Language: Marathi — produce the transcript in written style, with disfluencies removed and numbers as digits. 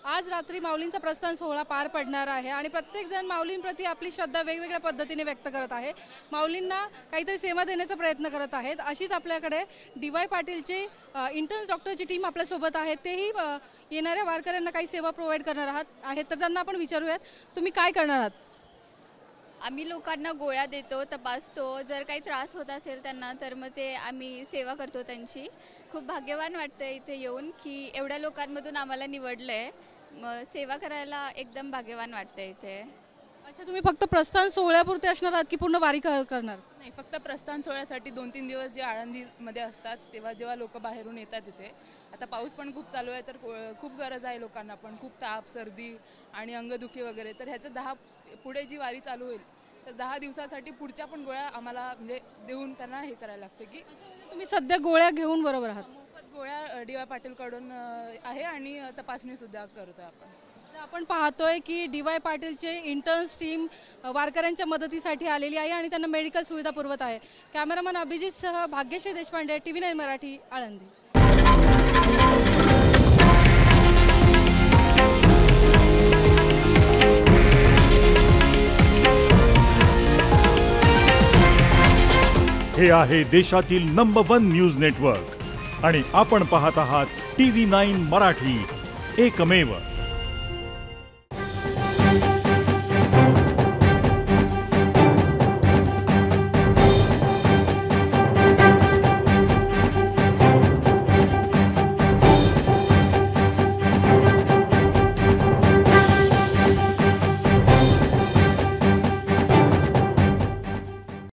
आज रात्री माऊलींचा प्रस्थान सोहळा पार पडणार आहे आणि प्रत्येक जण माऊलींप्रती आपली श्रद्धा वेगवेगळ्या पद्धतीने व्यक्त करत आहे। माऊलींना काहीतरी सेवा देण्याचा प्रयत्न करत आहेत। अशीच आपल्याकडे डी.वाय. पाटीलचे इंटर्न्स डॉक्टरची टीम आपल्या सोबत आहे। तेही येणाऱ्या वारकऱ्यांना काही सेवा प्रोव्हाइड करणार आहेत, तर त्यांना आपण विचारूयात, तुम्ही काय करणार आहात? आम्ही लोकांना गोळ्या देतो, तपासतो, जर काही त्रास होत असेल त्यांना तर मग ते आम्ही सेवा करतो त्यांची। खूप भाग्यवान वाटतं इथे येऊन की एवढ्या लोकांमधून आम्हाला निवडलंय, मग सेवा करायला एकदम भाग्यवान वाटतं इथे। अच्छा, तुम्ही फक्त प्रस्थान सोहळ्यापुरते असणार आहात की पूर्ण वारी करणार? नाही, फक्त प्रस्थान सोहळ्यासाठी 2-3 दिवस जे आळंदीमध्ये असतात तेव्हा जेव्हा लोक बाहेरून येतात इथे, आता पाऊस पण खूप चालू आहे तर खूप गरज आहे लोकांना, पण खूप ताप, सर्दी आणि अंगदुखी वगैरे, तर ह्याचं पुढे जी वारी चालू होईल तर 10 दिवसासाठी पुढच्या पण गोळ्या आम्हाला म्हणजे देऊन त्यांना हे करायला लागतं की तुम्ही सध्या गोळ्या घेऊन बरोबर आहात? मोफत गोळ्या डी.वाय. पाटीलकडून आहे आणि तपासणी सुद्धा करतोय आपण। आपण पाहतोय की डी.वाय. पाटीलचे इंटर्न्स टीम वारकऱ्यांच्या मदतीसाठी आलेली आहे आणि त्यांना मेडिकल सुविधा पुरवत आहे। कॅमेरामन अभिजित सह भाग्यश्री देशपांडे, TV9 मराठी, आळंदी। हे आहे देशातील नंबर 1 न्यूज नेटवर्क आणि आपण पाहत आहात TV9 मराठी, एकमेव।